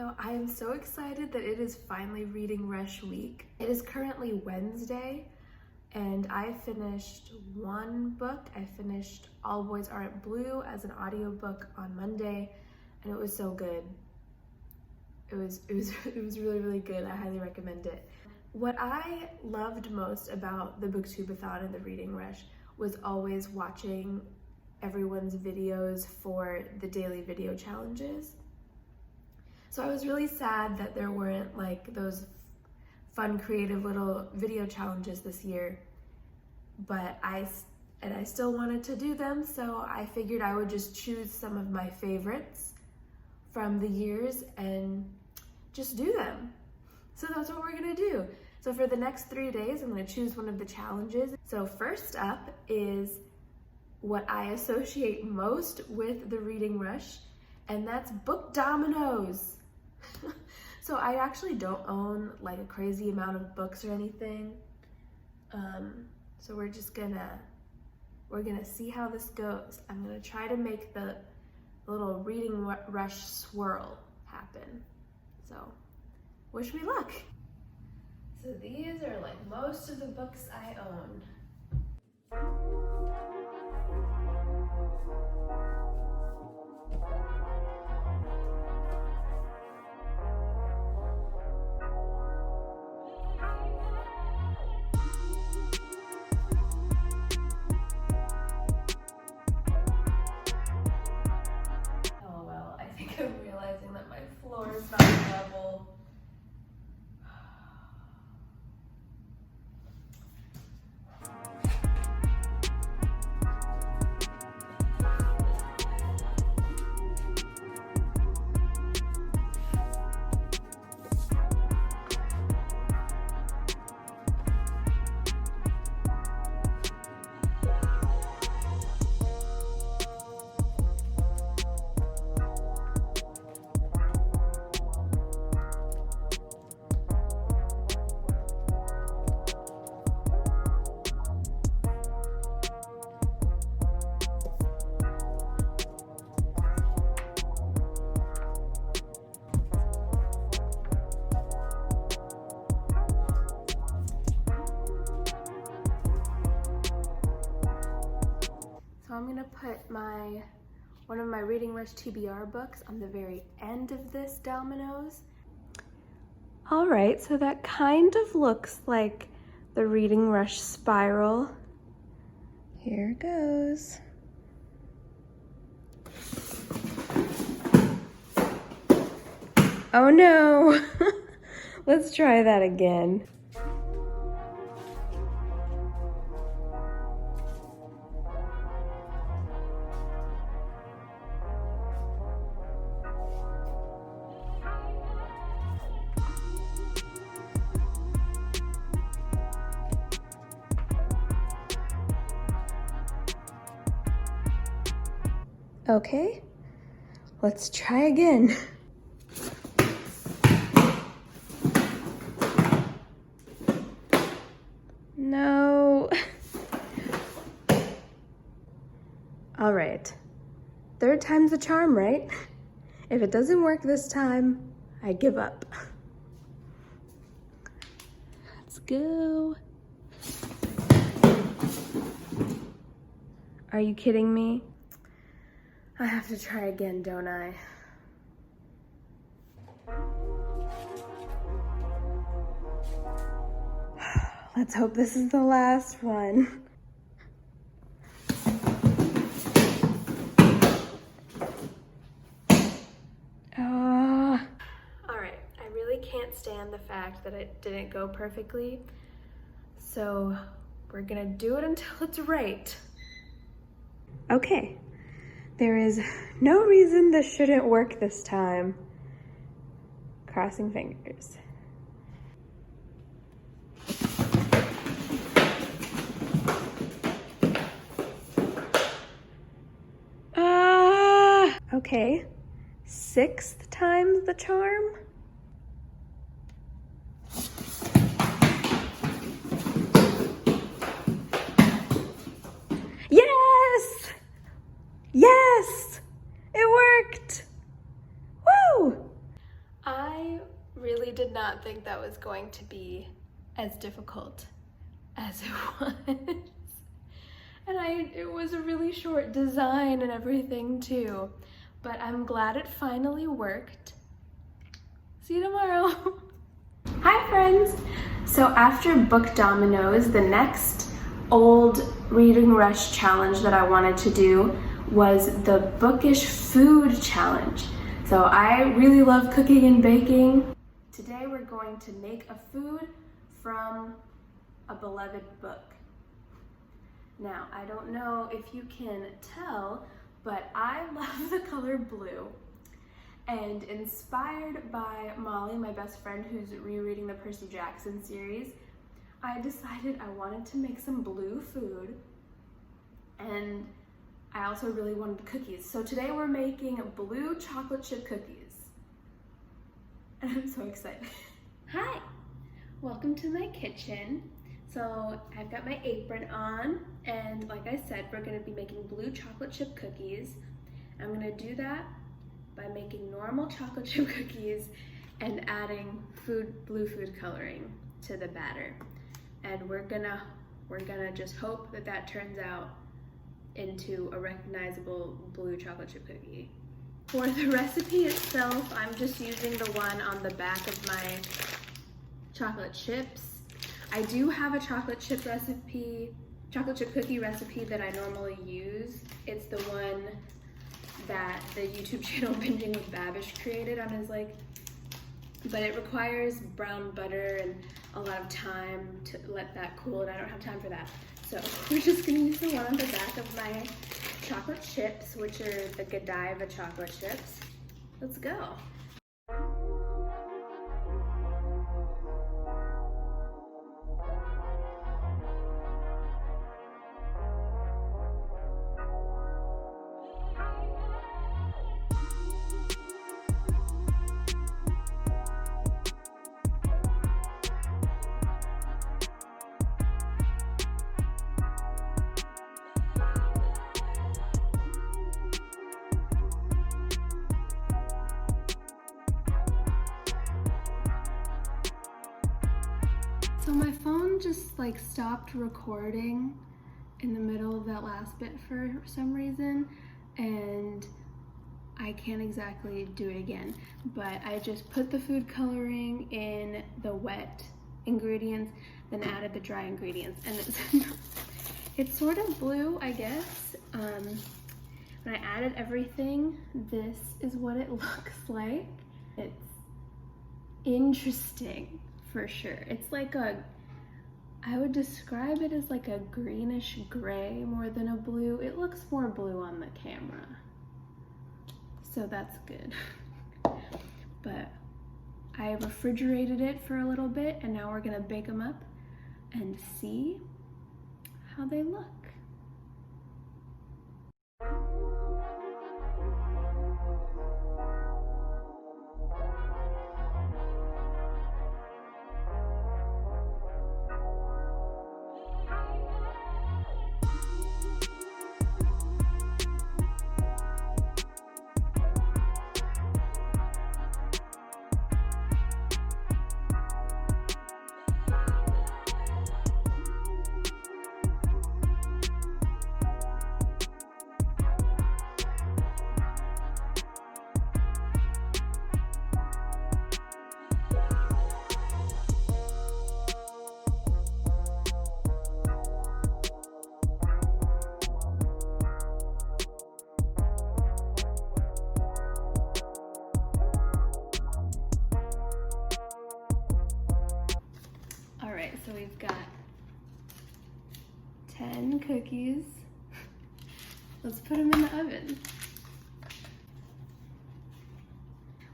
So I am so excited that it is finally Reading Rush week. It is currently Wednesday and I finished one book. I finished All Boys Aren't Blue as an audiobook on Monday and it was so good. It was really, really good. I highly recommend it. What I loved most about the Booktubeathon and the Reading Rush was always watching everyone's videos for the daily video challenges. So I was really sad that there weren't like those fun, creative little video challenges this year, but I still wanted to do them, so I figured I would just choose some of my favorites from the years and just do them. So that's what we're gonna do. So for the next 3 days, I'm gonna choose one of the challenges. So first up is what I associate most with the Reading Rush, and that's book dominoes. So I actually don't own like a crazy amount of books or anything. So we're gonna see how this goes. I'm gonna try to make the little Reading Rush swirl happen. So wish me luck. So these are like most of the books I own. I'm realizing that my floor is not level. So I'm gonna put one of my Reading Rush TBR books on the very end of this dominoes. All right, so that kind of looks like the Reading Rush spiral. Here goes. Oh no, let's try that again. Okay, let's try again. No. All right, third time's the charm, right? If it doesn't work this time, I give up. Let's go. Are you kidding me? I have to try again, don't I? Let's hope this is the last one. All right, I really can't stand the fact that it didn't go perfectly, so we're gonna do it until it's right. Okay. There is no reason this shouldn't work this time. Crossing fingers. Okay. 6th time's the charm? Yes! Yes! It worked! Woo! think that was going to be as difficult as it was. And it was a really short design and everything too, but I'm glad it finally worked. See you tomorrow. Hi friends! So after book dominoes, the next old reading rush challenge that I wanted to do was the bookish food challenge. So I really love cooking and baking. Today we're going to make a food from a beloved book. Now, I don't know if you can tell, but I love the color blue. And inspired by Molly, my best friend who's rereading the Percy Jackson series, I decided I wanted to make some blue food. And I also really wanted cookies. So today we're making blue chocolate chip cookies. And I'm so excited. Hi, welcome to my kitchen. So I've got my apron on, and like I said, we're gonna be making blue chocolate chip cookies. I'm gonna do that by making normal chocolate chip cookies and adding blue food coloring to the batter. And we're gonna just hope that that turns out into a recognizable blue chocolate chip cookie. For the recipe itself, I'm just using the one on the back of my chocolate chips. I do have a chocolate chip cookie recipe that I normally use. It's the one that the YouTube channel Binging with Babish created on his but it requires brown butter and a lot of time to let that cool, and I don't have time for that. So we're just gonna use the one on the back of my chocolate chips, which are the Godiva chocolate chips. Let's go. So my phone just stopped recording in the middle of that last bit for some reason, and I can't exactly do it again, but I just put the food coloring in the wet ingredients, then added the dry ingredients, and it's sort of blue, I guess. When I added everything, this is what it looks like. It's interesting. For sure. It's I would describe it as a greenish gray more than a blue. It looks more blue on the camera. So that's good. But I refrigerated it for a little bit, and now we're gonna bake them up and see how they look. So we've got 10 cookies. Let's put them in the oven.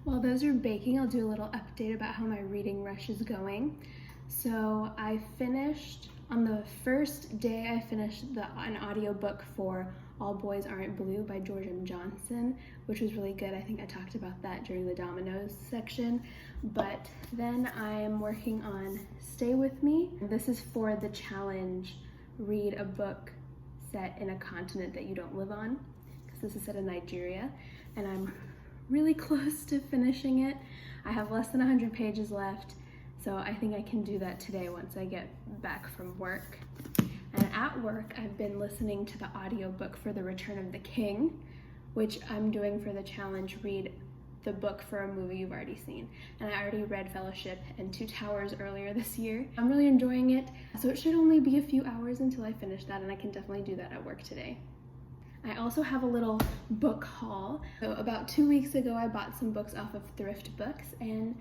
While those are baking, I'll do a little update about how my reading rush is going. So I finished, on the first day, I finished an audiobook for All Boys Aren't Blue by George M. Johnson, which was really good. I think I talked about that during the dominoes section. But then I'm working on Stay With Me. This is for the challenge, read a book set in a continent that you don't live on, because this is set in Nigeria, and I'm really close to finishing it. I have less than 100 pages left, So I think I can do that today once I get back from work. And at work, I've been listening to the audiobook for The Return of the King, which I'm doing for the challenge, read the book for a movie you've already seen. And I already read Fellowship and Two Towers earlier this year. I'm really enjoying it, so it should only be a few hours until I finish that, and I can definitely do that at work today. I also have a little book haul. So about 2 weeks ago, I bought some books off of Thrift Books, and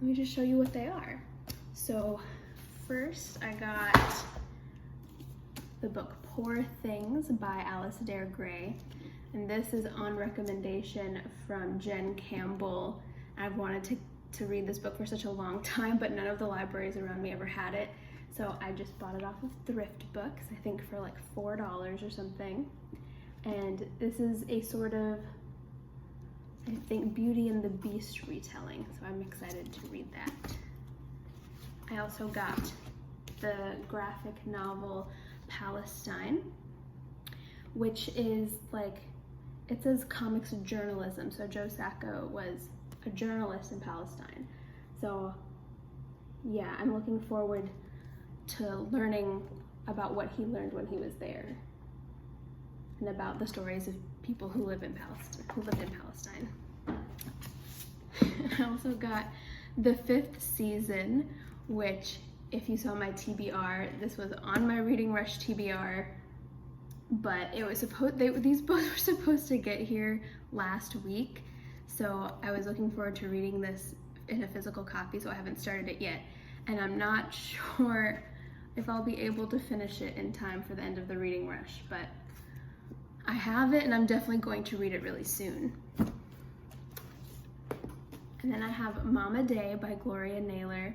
let me just show you what they are. So first, I got the book Poor Things by Alice Dare Gray. And this is on recommendation from Jen Campbell. I've wanted to read this book for such a long time, but none of the libraries around me ever had it. So I just bought it off of Thrift Books, I think for like $4 or something. And this is a sort of, I think, Beauty and the Beast retelling. So I'm excited to read that. I also got the graphic novel Palestine, which is like, it says comics journalism, so Joe Sacco was a journalist in Palestine. So yeah, I'm looking forward to learning about what he learned when he was there and about the stories of people who live in Palestine. I also got the 5th season, which, if you saw my TBR, this was on my Reading Rush TBR, but it was these books were supposed to get here last week, so I was looking forward to reading this in a physical copy, so I haven't started it yet, and I'm not sure if I'll be able to finish it in time for the end of the Reading Rush, but I have it and I'm definitely going to read it really soon. And then I have Mama Day by Gloria Naylor.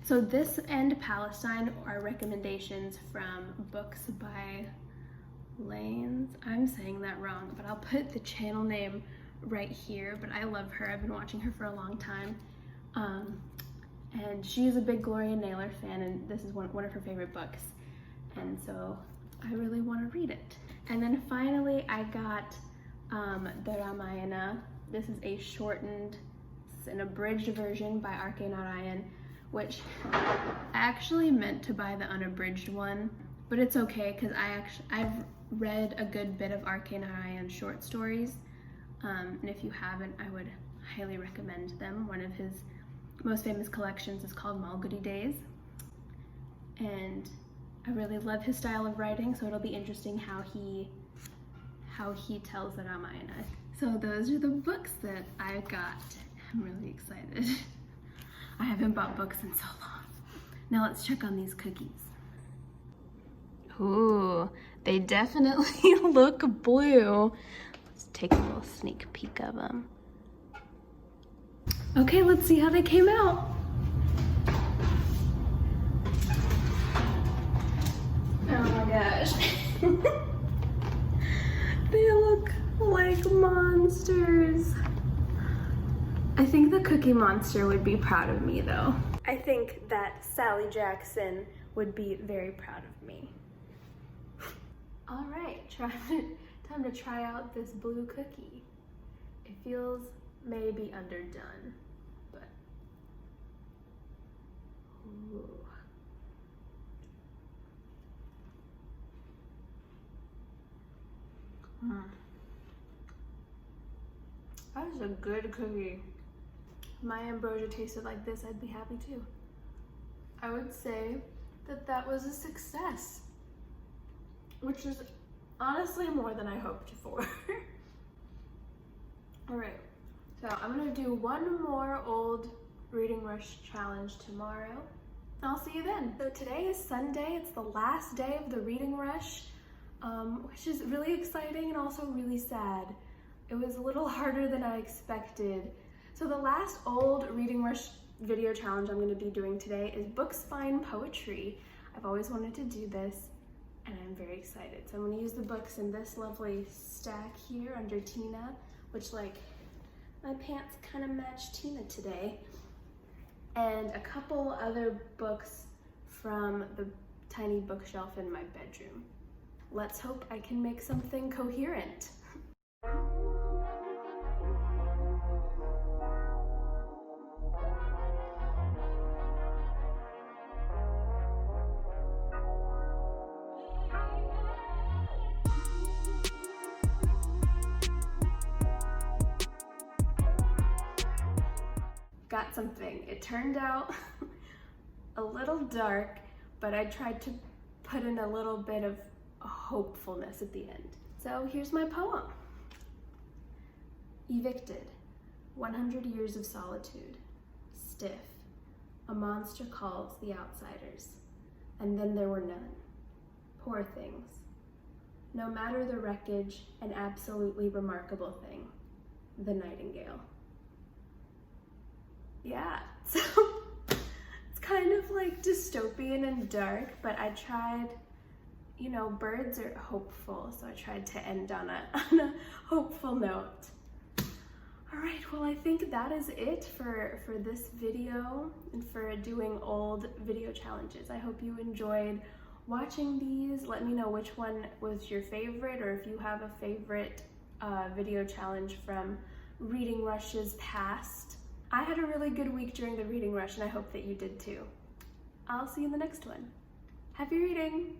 So this and Palestine are recommendations from books by Lanes. I'm saying that wrong, but I'll put the channel name right here, but I love her. I've been watching her for a long time. And she's a big Gloria Naylor fan, and this is one of her favorite books. And so I really want to read it. And then finally I got the Ramayana. This is a shortened, an abridged version by R.K. Narayan, which I actually meant to buy the unabridged one, but it's okay because I've read a good bit of R.K. Narayan's short stories, and if you haven't, I would highly recommend them. One of his most famous collections is called Malgudi Days, and I really love his style of writing, so it'll be interesting how he tells the Ramayana. So those are the books that I got. I'm really excited. I haven't bought books in so long. Now let's check on these cookies. Ooh, they definitely look blue. Let's take a little sneak peek of them. Okay, let's see how they came out. Oh my gosh. They look like monsters. I think the Cookie Monster would be proud of me though. I think that Sally Jackson would be very proud of me. All right, time to try out this blue cookie. It feels maybe underdone, but ooh. That is a good cookie. If my ambrosia tasted like this, I'd be happy too. I would say that was a success, which is honestly more than I hoped for. All right, so I'm gonna do one more old Reading Rush challenge tomorrow. I'll see you then. So today is Sunday. It's the last day of the Reading Rush, which is really exciting and also really sad. It was a little harder than I expected. So the last old Reading Rush video challenge I'm going to be doing today is Books Find Poetry. I've always wanted to do this and I'm very excited. So I'm going to use the books in this lovely stack here under Tina, which like my pants kind of match Tina today, and a couple other books from the tiny bookshelf in my bedroom. Let's hope I can make something coherent. got something. It turned out a little dark, but I tried to put in a little bit of hopefulness at the end. So here's my poem. Evicted, 100 years of solitude. Stiff, a monster calls the outsiders. And then there were none. Poor things. No matter the wreckage, an absolutely remarkable thing. The nightingale. Yeah, so it's kind of like dystopian and dark, but I tried, you know, birds are hopeful, so I tried to end on a hopeful note. All right, well, I think that is it for this video and for doing old video challenges. I hope you enjoyed watching these. Let me know which one was your favorite, or if you have a favorite video challenge from Reading Rush's past. I had a really good week during the reading rush, and I hope that you did too. I'll see you in the next one. Happy reading!